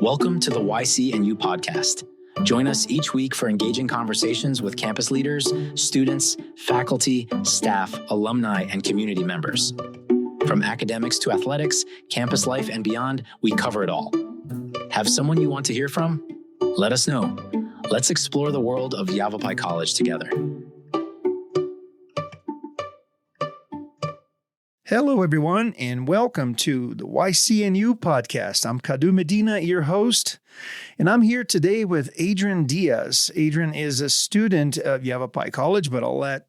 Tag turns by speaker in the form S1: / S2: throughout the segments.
S1: Welcome to the YCNU podcast. Join us each week for engaging conversations with campus leaders, students, faculty, staff, alumni, and community members. From academics to athletics, campus life, and beyond, we cover it all. Have someone you want to hear from? Let us know. Let's explore the world of Yavapai College together.
S2: Hello, everyone, and welcome to the YCNU podcast. I'm Kadu Medina, your host, and I'm here today with Adrian Diaz. Adrian is a student of Yavapai College, but I'll let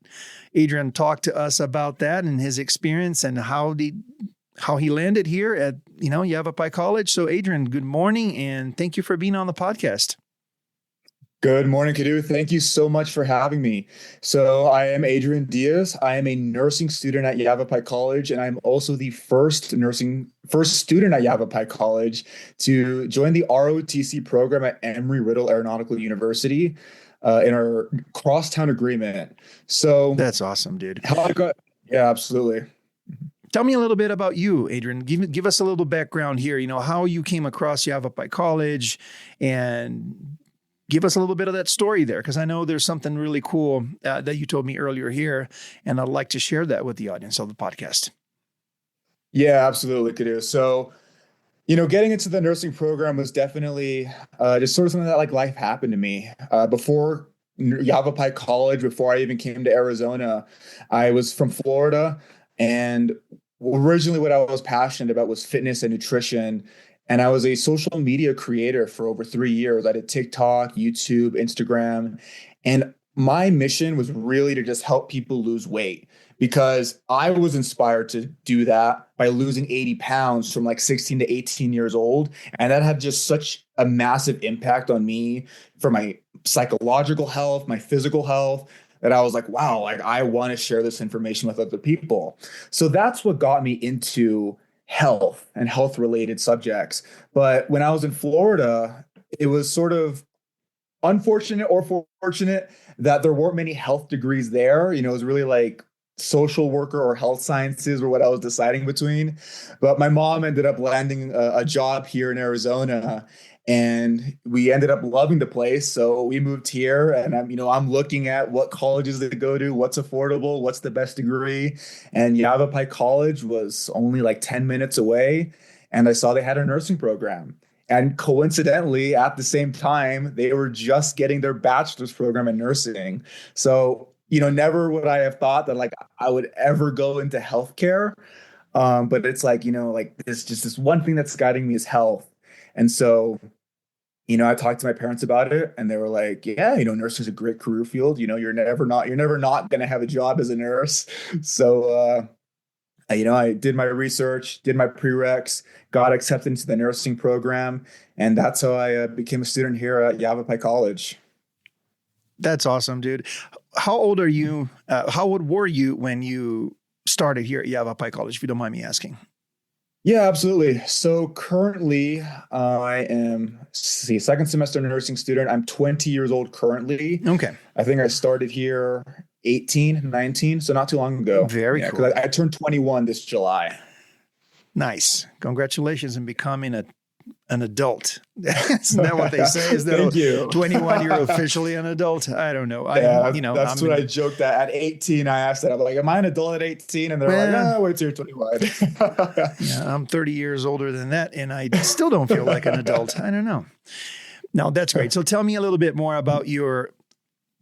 S2: Adrian talk to us about that and his experience and how he landed here at Yavapai College. So, Adrian, good morning, and thank you for being on the podcast.
S3: Good morning, Kadu. Thank you so much for having me. So I am Adrian Diaz. I am a nursing student at Yavapai College, and I'm also the first student at Yavapai College to join the ROTC program at Embry-Riddle Aeronautical University in our crosstown agreement. So
S2: that's awesome, dude.
S3: Yeah, absolutely.
S2: Tell me a little bit about you, Adrian. Give us a little background here. How you came across Yavapai College, and give us a little bit of that story there, because I know there's something really cool that you told me earlier here, and I'd like to share that with the audience of the podcast.
S3: Yeah, absolutely, Kadu. So, getting into the nursing program was definitely just sort of something that life happened to me. Before Yavapai College, before I even came to Arizona, I was from Florida, and originally what I was passionate about was fitness and nutrition. And I was a social media creator for over 3 years. I did TikTok, YouTube, Instagram. And my mission was really to just help people lose weight, because I was inspired to do that by losing 80 pounds from 16 to 18 years old. And that had just such a massive impact on me for my psychological health, my physical health, that I was like, wow, I want to share this information with other people. So that's what got me into health and health related subjects. But when I was in Florida, it was sort of unfortunate or fortunate that there weren't many health degrees there. It was really social worker or health sciences were what I was deciding between. But my mom ended up landing a job here in Arizona, and we ended up loving the place. So we moved here, and I'm looking at what colleges to go to, what's affordable, what's the best degree. And Yavapai College was only 10 minutes away. And I saw they had a nursing program. And coincidentally, at the same time, they were just getting their bachelor's program in nursing. So, never would I have thought that I would ever go into healthcare. But it's there's just this one thing that's guiding me is health. And so, I talked to my parents about it, and they were like, yeah, nursing is a great career field. You're never not going to have a job as a nurse. So, I did my research, did my prereqs, got accepted into the nursing program. And that's how I became a student here at Yavapai College.
S2: That's awesome, dude. How old are you? How old were you when you started here at Yavapai College, if you don't mind me asking?
S3: Yeah, absolutely. So currently I am second semester nursing student. I'm 20 years old currently.
S2: Okay.
S3: I think I started here 18, 19, so not too long ago.
S2: Very cool.
S3: Because I turned 21 this July.
S2: Nice. Congratulations on becoming an adult. Isn't that what they say? Is that
S3: Thank you.
S2: 21, you're officially an adult? I don't know.
S3: That's what I joked at 18. I asked that. I'm like, am I an adult at 18? And they're like, wait till you're 21.
S2: Yeah, I'm 30 years older than that, and I still don't feel like an adult. I don't know. No, that's great. So tell me a little bit more about your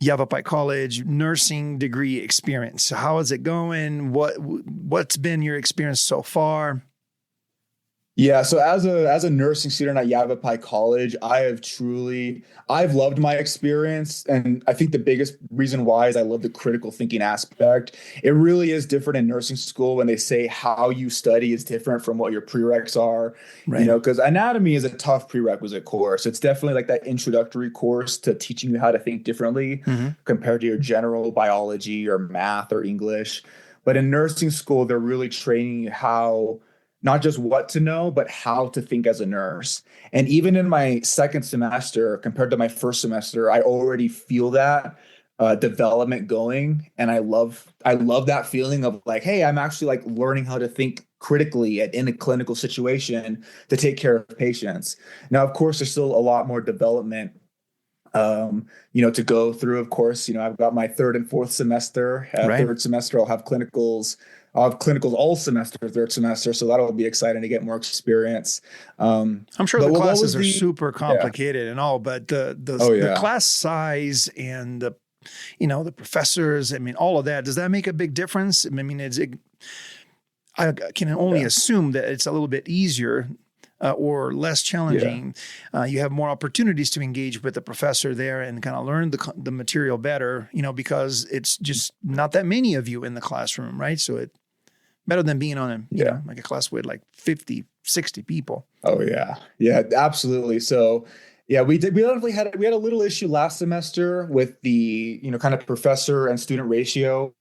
S2: Yavapai College nursing degree experience. How is it going? What's been your experience so far?
S3: Yeah, so as a nursing student at Yavapai College, I've loved my experience. And I think the biggest reason why is I love the critical thinking aspect. It really is different in nursing school when they say how you study is different from what your prereqs are,
S2: right?
S3: Because anatomy is a tough prerequisite course. It's definitely that introductory course to teaching you how to think differently compared to your general biology or math or English. But in nursing school, they're really training you how not just what to know, but how to think as a nurse. And even in my second semester, compared to my first semester, I already feel that development going. And I love that feeling of like, hey, I'm actually like learning how to think critically in a clinical situation to take care of patients. Now, of course, there's still a lot more development to go through. Of course, I've got my third and fourth semester.
S2: Right.
S3: Third semester, I'll have clinicals. I'll have clinicals all semester, third semester. So that'll be exciting to get more experience.
S2: I'm sure the classes are super complicated and all, but the class size and the professors, I mean, all of that, does that make a big difference? I mean, I can only assume that it's a little bit easier or less challenging. You have more opportunities to engage with the professor there and kind of learn the material better, because it's just not that many of you in the classroom, right? So it better than being on like a class with like 50, 60 people.
S3: Oh yeah. Yeah, absolutely. So yeah, we definitely had a little issue last semester with the, kind of professor and student ratio,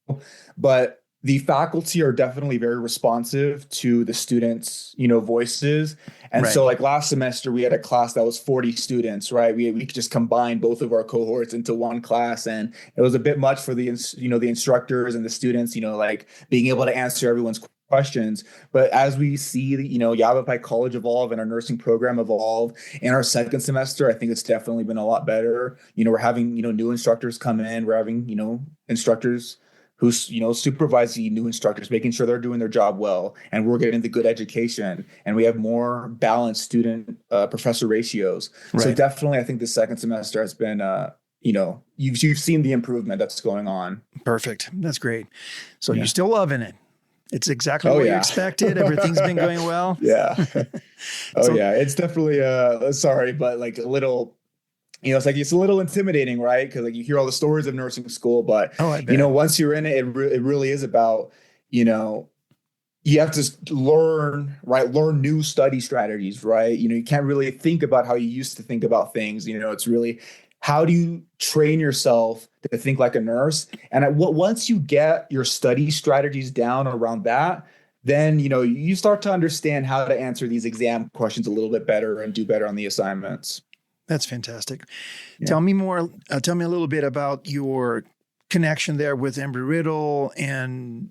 S3: but the faculty are definitely very responsive to the students, voices. And so like last semester, we had a class that was 40 students, right? We could just combine both of our cohorts into one class. And it was a bit much for the instructors and the students, like being able to answer everyone's questions. But as we see, Yavapai College evolve and our nursing program evolve in our second semester, I think it's definitely been a lot better. We're having, new instructors come in. We're having, instructors who, supervise the new instructors, making sure they're doing their job well, and we're getting the good education, and we have more balanced student professor ratios. Right. So definitely, I think the second semester has been, you've seen the improvement that's going on.
S2: Perfect. That's great. So you're still loving it. It's exactly what you expected. Everything's been going well.
S3: Yeah. It's definitely, sorry, but like a little, it's a little intimidating, right? Because like you hear all the stories of nursing school, but once you're in it, it really is about, you have to learn new study strategies, right? You can't really think about how you used to think about things. It's really, how do you train yourself to think like a nurse? And once you get your study strategies down around that, then, you start to understand how to answer these exam questions a little bit better and do better on the assignments.
S2: That's fantastic. Yeah. Tell me more. Tell me a little bit about your connection there with Embry-Riddle and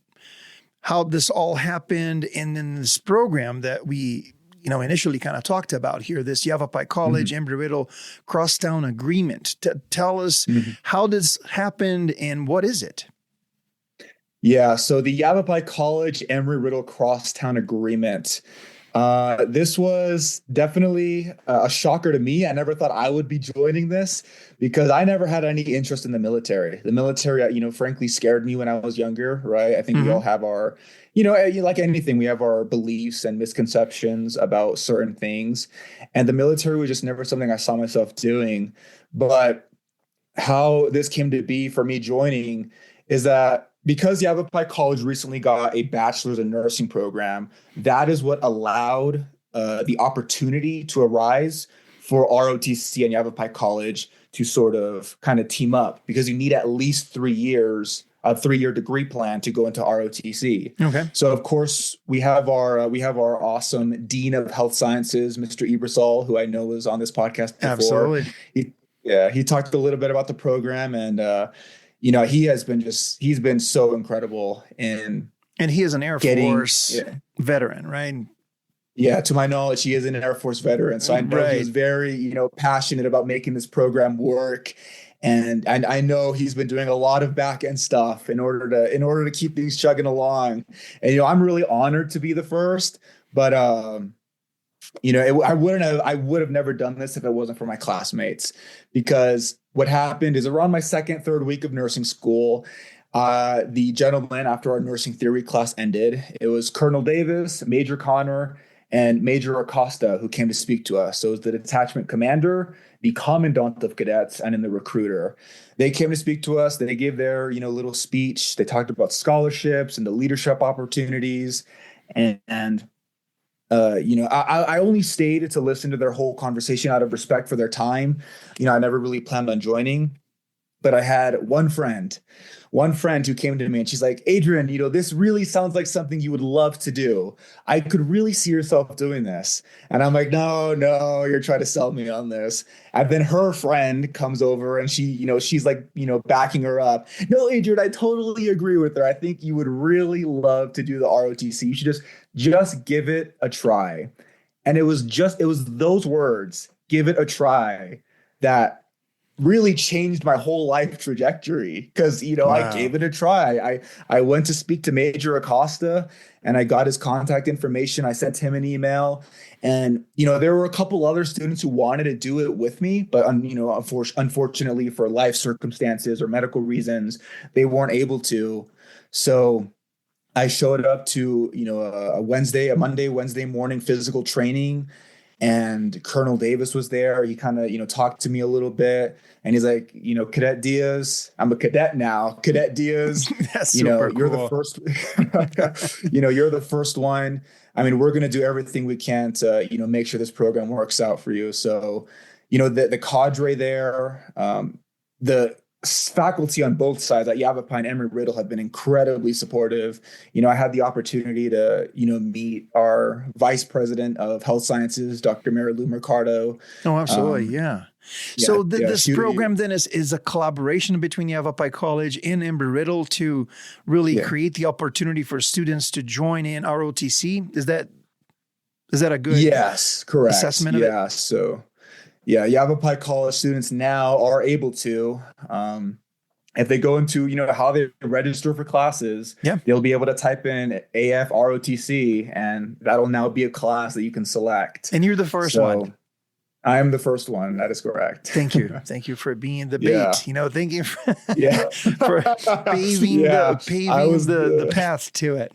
S2: how this all happened. And then this program that we, initially kind of talked about here, this Yavapai College, Embry-Riddle Crosstown Agreement. Tell us how this happened and what is it?
S3: Yeah. So the Yavapai College Embry-Riddle Crosstown Agreement. This was definitely a shocker to me. I never thought I would be joining this because I never had any interest in the military. The military, frankly, scared me when I was younger, right? I think we all have our, like anything, we have our beliefs and misconceptions about certain things. And the military was just never something I saw myself doing. But how this came to be for me joining is that because Yavapai College recently got a bachelor's in nursing program, that is what allowed the opportunity to arise for ROTC and Yavapai College to sort of kind of team up, because you need at least 3 years, a 3-year degree plan to go into ROTC. Okay. So of course we have our awesome Dean of Health Sciences, Mr. Ebersol, who I know was on this podcast before.
S2: Absolutely.
S3: He talked a little bit about the program, and he's been so incredible and
S2: he is an Air Force veteran, right?
S3: Yeah, to my knowledge, he is an Air Force veteran. So I know he was very, passionate about making this program work. And I know he's been doing a lot of back end stuff in order to keep things chugging along. And I'm really honored to be the first, but I would have never done this if it wasn't for my classmates, because what happened is around my third week of nursing school, the gentleman, after our nursing theory class ended, it was Colonel Davis, Major Connor, and Major Acosta who came to speak to us. So it was the detachment commander, the commandant of cadets, and then the recruiter. They came to speak to us. They gave their, little speech. They talked about scholarships and the leadership opportunities. And I only stayed to listen to their whole conversation out of respect for their time. I never really planned on joining. But I had one friend who came to me and she's like, Adrian, this really sounds like something you would love to do. I could really see yourself doing this. And I'm like, no, you're trying to sell me on this. And then her friend comes over and she's like, backing her up. No, Adrian, I totally agree with her. I think you would really love to do the ROTC. You should just give it a try. And it was those words, give it a try, that really changed my whole life trajectory, because wow. I gave it a try. I went to speak to Major Acosta and I got his contact information. I sent him an email, and there were a couple other students who wanted to do it with me, but unfortunately for life circumstances or medical reasons, they weren't able to. So I showed up to a Wednesday morning physical training. And Colonel Davis was there. He kind of, talked to me a little bit, and he's like, Cadet Diaz, I'm a cadet now. Cadet Diaz,
S2: that's super
S3: you're
S2: cool.
S3: the first, you're the first one. I mean, we're going to do everything we can to, make sure this program works out for you. So, the cadre there, the faculty on both sides at Yavapai and Embry-Riddle have been incredibly supportive. I had the opportunity to, meet our vice president of health sciences, Dr. Mary Lou Mercado.
S2: Oh, absolutely. Yeah. So this program then is a collaboration between Yavapai College and Embry-Riddle to really create the opportunity for students to join in ROTC. Is that a good
S3: correct
S2: assessment of it?
S3: Yeah. So Yavapai College students now are able to, if they go into, how they register for classes, they'll be able to type in AF ROTC, and that'll now be a class that you can select.
S2: And you're the first one.
S3: I am the first one. That is correct.
S2: Thank you. Thank you for being the bait. Thank you for, paving the path to it.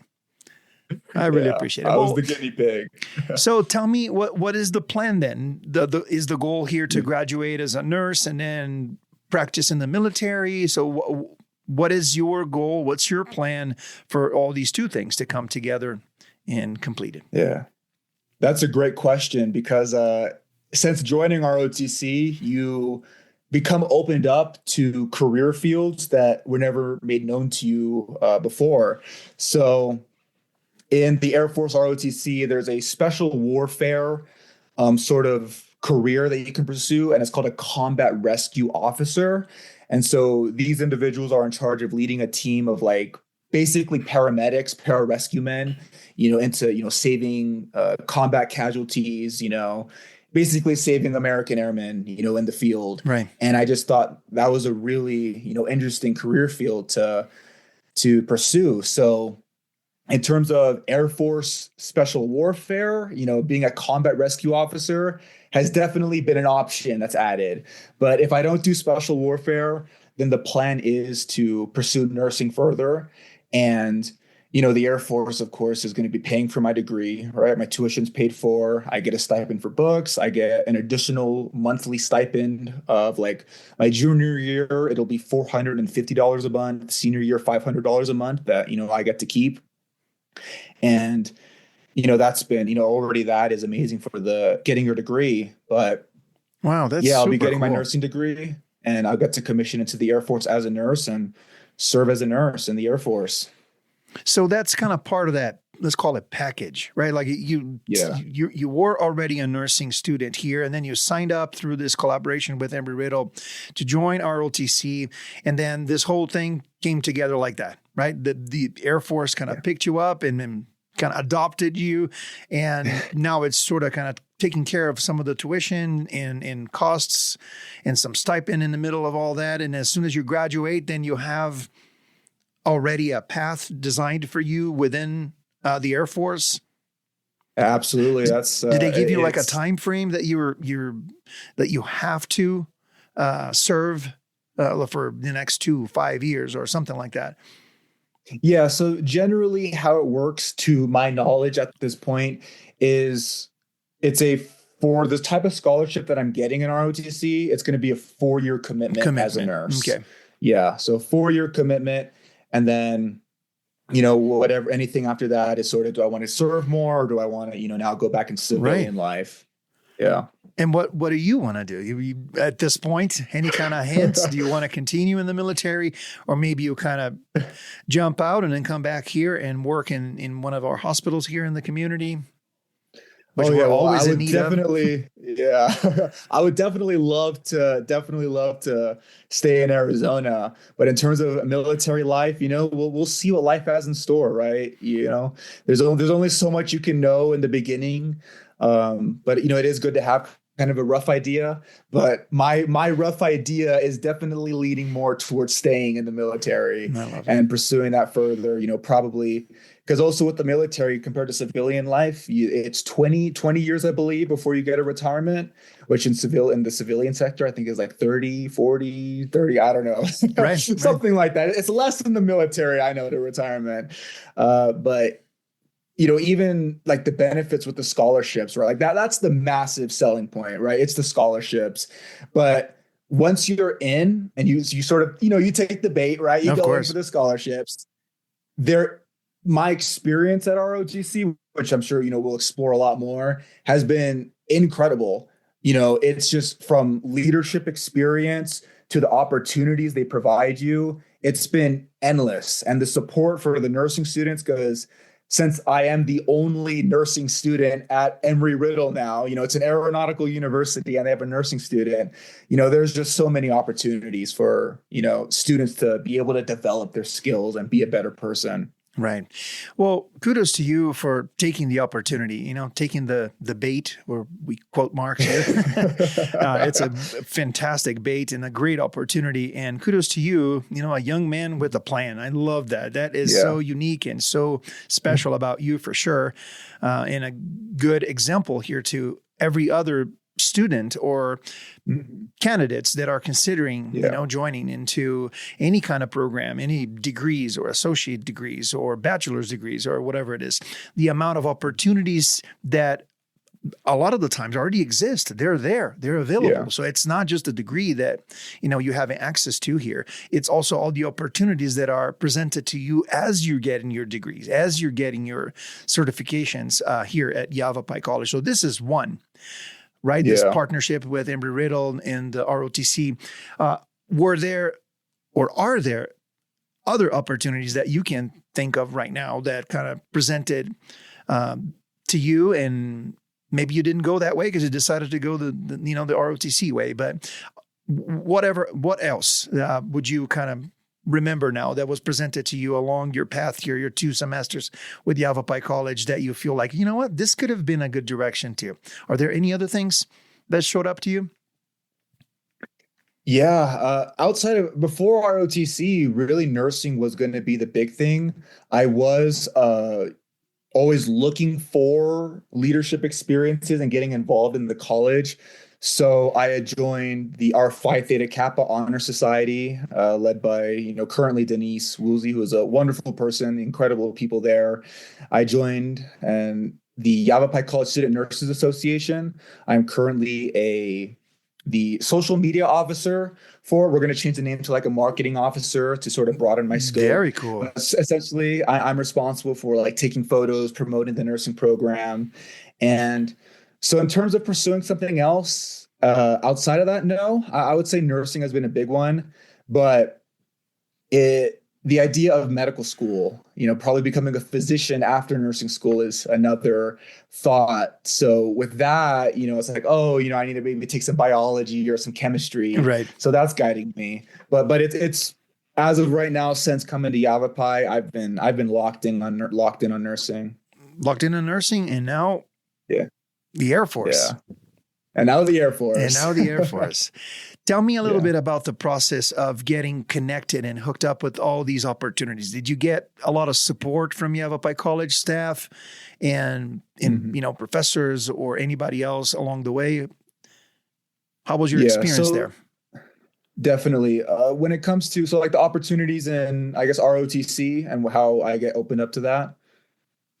S2: I really appreciate it.
S3: I was the guinea pig.
S2: So tell me, what is the plan then? Is the goal here to graduate as a nurse and then practice in the military? So what is your goal? What's your plan for all these two things to come together and complete it?
S3: Yeah, that's a great question, because since joining ROTC, you become opened up to career fields that were never made known to you before. So in the Air Force ROTC, there's a special warfare sort of career that you can pursue, and it's called a combat rescue officer. And so these individuals are in charge of leading a team of basically paramedics, pararescue men, into, saving combat casualties, basically saving American airmen, in the field.
S2: Right.
S3: And I just thought that was a really, interesting career field to pursue. So in terms of Air Force special warfare, being a combat rescue officer has definitely been an option that's added. But if I don't do special warfare, then the plan is to pursue nursing further. And, the Air Force, of course, is going to be paying for my degree, right? My tuition's paid for. I get a stipend for books. I get an additional monthly stipend of my junior year, it'll be $450 a month, senior year, $500 a month that, I get to keep. And, that's been, already that is amazing for the getting your degree. But
S2: wow, that's
S3: I'll be getting
S2: cool.
S3: my nursing degree, and I'll get to commission into the Air Force as a nurse and serve as a nurse in the Air Force.
S2: So that's kind of part of that, let's call it package, right? Like you were already a nursing student here, and then you signed up through this collaboration with Embry-Riddle to join ROTC. And then this whole thing came together like that, right? The Air Force kind of picked you up and kind of adopted you. And now it's sort of kind of taking care of some of the tuition and costs and some stipend in the middle of all that. And as soon as you graduate, then you have already a path designed for you within the Air Force.
S3: Absolutely. That's
S2: did they give you a time frame that you have to serve for the next 5 years or something like that?
S3: Yeah. So generally how it works, to my knowledge at this point, is for this type of scholarship that I'm getting in ROTC, it's going to be a 4-year commitment as a nurse.
S2: Okay.
S3: Yeah. So 4-year commitment. And then, anything after that is sort of, do I want to serve more, or do I want to, now go back in civilian life? Yeah.
S2: And what do you want to do? You, at this point, any kind of hints? Do you want to continue in the military, or maybe you kind of jump out and then come back here and work in one of our hospitals here in the community? Which
S3: Oh yeah,
S2: we're
S3: well,
S2: always
S3: I
S2: in
S3: would
S2: need of.
S3: definitely, yeah, I would definitely love to stay in Arizona. But in terms of military life, we'll see what life has in store, right? There's only so much you can know in the beginning, but it is good to have kind of a rough idea. But my rough idea is definitely leaning more towards staying in the military and pursuing that further. Probably. Because also with the military compared to civilian life, it's 20 years, I believe, before you get a retirement, which in the civilian sector, I think is like 30, 40, 30, I don't know.
S2: Right.
S3: Something like that. It's less than the military, I know, to retirement. But even like the benefits with the scholarships, right? Like that's the massive selling point, right? It's the scholarships. But once you're in and you sort of, you take the bait, right? You go in for the scholarships. My experience at ROTC, which I'm sure, we'll explore a lot more, has been incredible. It's just from leadership experience to the opportunities they provide you. It's been endless. And the support for the nursing students, because since I am the only nursing student at Embry-Riddle now, it's an aeronautical university and they have a nursing student, there's just so many opportunities for, students to be able to develop their skills and be a better person.
S2: Right. Well, kudos to you for taking the opportunity, taking the bait, or we quote marks here. It's a fantastic bait and a great opportunity. And kudos to you, a young man with a plan. I love that. That is so unique and so special about you for sure. And a good example here to every other student or candidates that are considering, joining into any kind of program, any degrees or associate degrees or bachelor's degrees or whatever it is. The amount of opportunities that a lot of the times already exist. They're there. They're available. Yeah. So it's not just a degree that, you have access to here. It's also all the opportunities that are presented to you as you're getting your degrees, as you're getting your certifications here at Yavapai College. So this is one. Right? This partnership with Embry-Riddle and the ROTC. Were there or are there other opportunities that you can think of right now that kind of presented to you, and maybe you didn't go that way because you decided to go the ROTC way, but what else would you kind of remember now that was presented to you along your path here, your 2 semesters with Yavapai College, that you feel like, this could have been a good direction too? Are there any other things that showed up to you?
S3: Yeah. Outside of before ROTC, really nursing was going to be the big thing. I was always looking for leadership experiences and getting involved in the college. So I had joined our Phi Theta Kappa Honor Society, led by, currently Denise Woolsey, who is a wonderful person, incredible people there. I joined the Yavapai College Student Nurses Association. I'm currently the social media officer for it. We're going to change the name to like a marketing officer to sort of broaden my scope.
S2: Very cool.
S3: Essentially, I'm responsible for like taking photos, promoting the nursing program. And so in terms of pursuing something else outside of that, no, I would say nursing has been a big one, but the idea of medical school, probably becoming a physician after nursing school is another thought. So with that, it's like, I need to maybe take some biology or some chemistry.
S2: Right.
S3: So that's guiding me. But it's as of right now, since coming to Yavapai, I've been locked in on nursing.
S2: Locked in on nursing, and now the Air Force.
S3: Yeah. And now the Air Force.
S2: Tell me a little bit about the process of getting connected and hooked up with all these opportunities. Did you get a lot of support from Yavapai College staff and professors or anybody else along the way? How was your experience there?
S3: Definitely. When it comes to the opportunities in, I guess, ROTC and how I get opened up to that.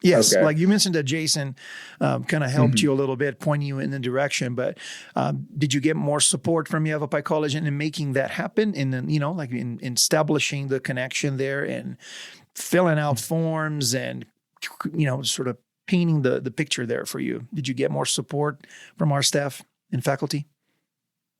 S2: Yes, okay. Like you mentioned that Jason kind of helped you a little bit, pointing you in the direction. But did you get more support from Yavapai College in making that happen? And then, in establishing the connection there and filling out forms and, sort of painting the picture there for you. Did you get more support from our staff? in faculty?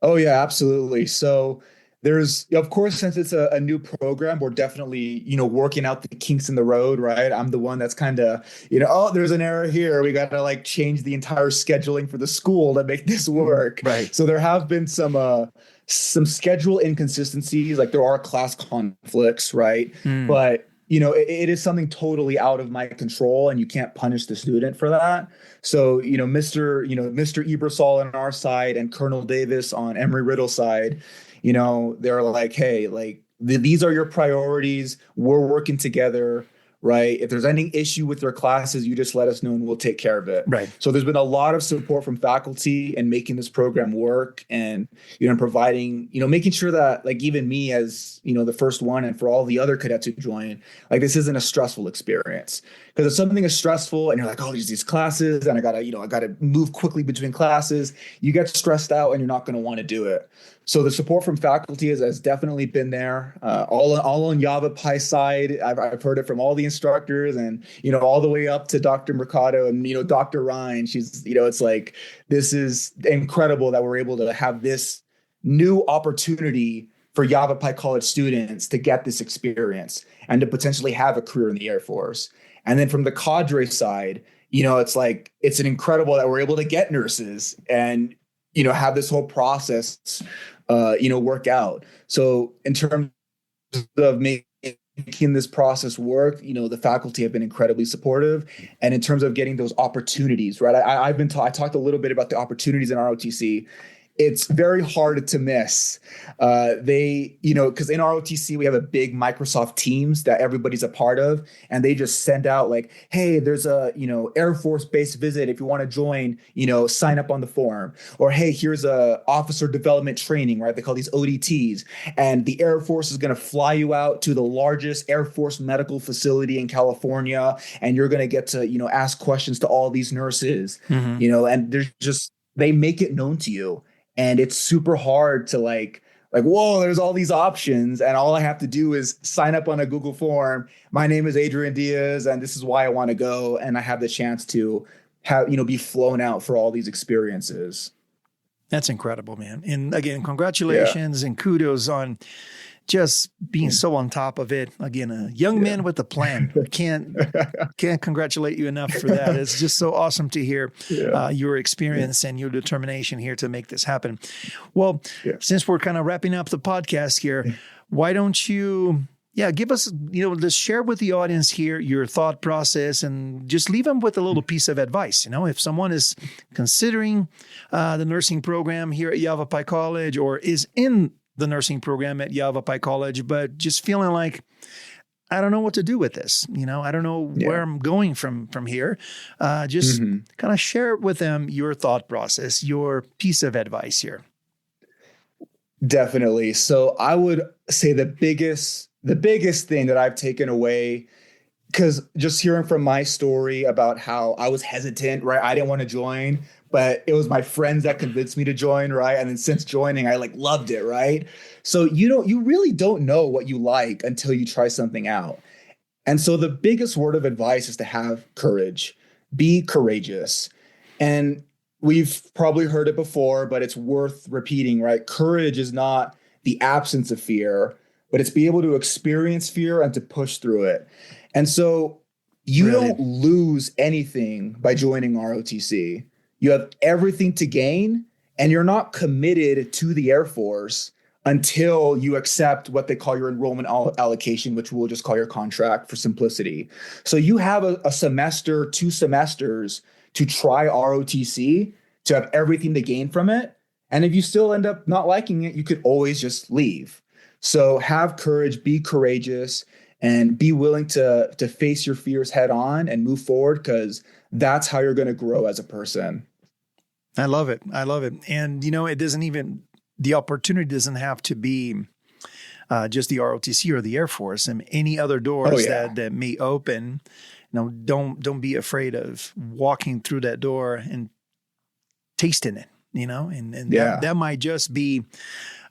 S3: Oh yeah, absolutely. So there's, of course, since it's a new program, we're definitely, working out the kinks in the road, right? I'm the one that's kind of, oh, there's an error here. We got to like change the entire scheduling for the school to make this work.
S2: Right.
S3: So there have been some schedule inconsistencies, like there are class conflicts, right? But it is something totally out of my control, and you can't punish the student for that. So, Mr. Ebersol on our side and Colonel Davis on Embry-Riddle side, they're like, hey, like these are your priorities. We're working together, right? If there's any issue with your classes, you just let us know and we'll take care of it.
S2: Right.
S3: So there's been a lot of support from faculty in making this program work, and, providing, making sure that like even me as, the first one, and for all the other cadets who join, like this isn't a stressful experience. Because if something is stressful and you're like, oh, there's these classes and I gotta move quickly between classes, you get stressed out and you're not going to want to do it. So the support from faculty has definitely been there. All on Yavapai side, I've heard it from all the instructors, and all the way up to Dr. Mercado and Dr. Ryan. She's it's like, this is incredible that we're able to have this new opportunity for Yavapai College students to get this experience and to potentially have a career in the Air Force. And then from the cadre side, it's like, it's an incredible that we're able to get nurses and have this whole process work out. So in terms of making this process work, the faculty have been incredibly supportive. And in terms of getting those opportunities, right? I talked a little bit about the opportunities in ROTC. It's very hard to miss. Because in ROTC, we have a big Microsoft Teams that everybody's a part of. And they just send out like, hey, there's a, Air Force base visit. If you want to join, sign up on the form. Or, hey, here's a officer development training, right? They call these ODTs. And the Air Force is going to fly you out to the largest Air Force medical facility in California. And you're going to get to, ask questions to all these nurses, and there's just, they make it known to you. And it's super hard to like, whoa, there's all these options. And all I have to do is sign up on a Google form. My name is Adrian Diaz, and this is why I want to go. And I have the chance to have, be flown out for all these experiences.
S2: That's incredible, man. And again, congratulations and kudos on just being so on top of it. Again, a young man with a plan. Can't congratulate you enough for that. It's just so awesome to hear your experience and your determination here to make this happen. Well, since we're kind of wrapping up the podcast here, why don't you give us, just share with the audience here your thought process, and just leave them with a little piece of advice. If someone is considering the nursing program here at Yavapai College, or is in the nursing program at Yavapai College, but just feeling like, I don't know what to do with this. I don't know where I'm going from here. Just kind of share with them your thought process, your piece of advice here.
S3: Definitely. So I would say the biggest thing that I've taken away, because just hearing from my story about how I was hesitant, right? I didn't want to join, but it was my friends that convinced me to join, right? And then since joining, I loved it, right? So you really don't know what you like until you try something out. And so the biggest word of advice is to have courage, be courageous. And we've probably heard it before, but it's worth repeating, right? Courage is not the absence of fear, but it's be able to experience fear and to push through it. And so you don't lose anything by joining ROTC. You have everything to gain, and you're not committed to the Air Force until you accept what they call your enrollment allocation, which we'll just call your contract for simplicity. So you have a semester, 2 semesters to try ROTC, to have everything to gain from it. And if you still end up not liking it, you could always just leave. So have courage, be courageous, and be willing to face your fears head on and move forward, because that's how you're going to grow as a person.
S2: I love it. And, it doesn't even, the opportunity doesn't have to be just the ROTC or the Air Force, and any other doors that may open. Don't be afraid of walking through that door and tasting it, and that might just be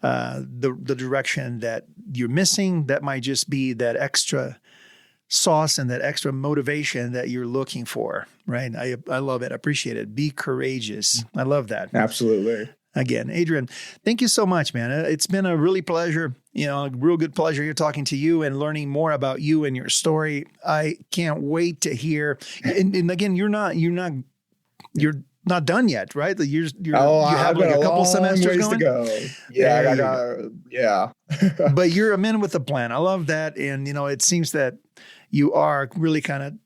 S2: the direction that you're missing. That might just be that extra sauce and that extra motivation that you're looking for, right? I love it. I appreciate it. Be courageous. I love that.
S3: Absolutely.
S2: Again, Adrian, thank you so much, man. It's been a really pleasure, a real good pleasure here talking to you and learning more about you and your story. I can't wait to hear. And again, you're not done yet, right? You have like a couple semesters going.
S3: To go. Yeah,
S2: But you're a man with a plan. I love that, and it seems that you are really kind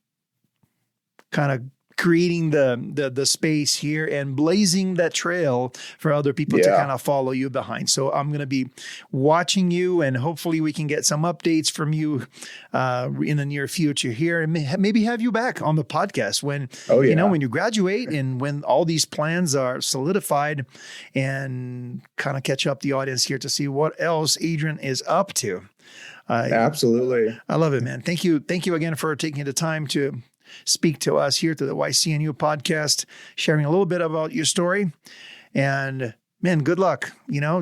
S2: of creating the space here and blazing that trail for other people to kind of follow you behind. So I'm going to be watching you, and hopefully we can get some updates from you in the near future here, and maybe have you back on the podcast when when you graduate and when all these plans are solidified, and kind of catch up the audience here to see what else Adrian is up to.
S3: Absolutely.
S2: I love it, man. Thank you again for taking the time to speak to us here to the YCNU podcast, sharing a little bit about your story. And man, good luck.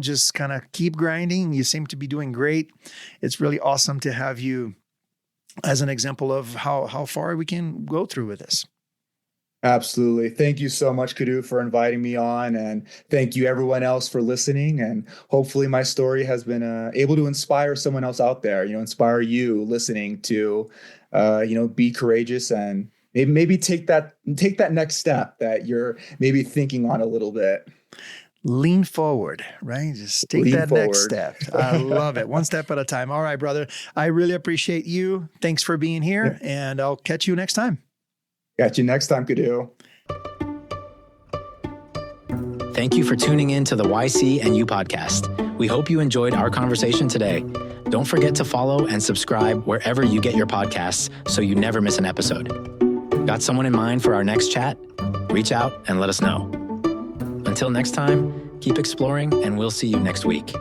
S2: Just kind of keep grinding. You seem to be doing great. It's really awesome to have you as an example of how far we can go through with this.
S3: Absolutely. Thank you so much, Kadu, for inviting me on. And thank you everyone else for listening. And hopefully my story has been able to inspire someone else out there, inspire you listening to, be courageous and maybe take that next step that you're maybe thinking on a little bit.
S2: Lean forward, right? Just take next step. I love it. One step at a time. All right, brother. I really appreciate you. Thanks for being here, and I'll catch you next time.
S3: Catch you next time, Kadu.
S1: Thank you for tuning in to the YCNU podcast. We hope you enjoyed our conversation today. Don't forget to follow and subscribe wherever you get your podcasts so you never miss an episode. Got someone in mind for our next chat? Reach out and let us know. Until next time, keep exploring, and we'll see you next week.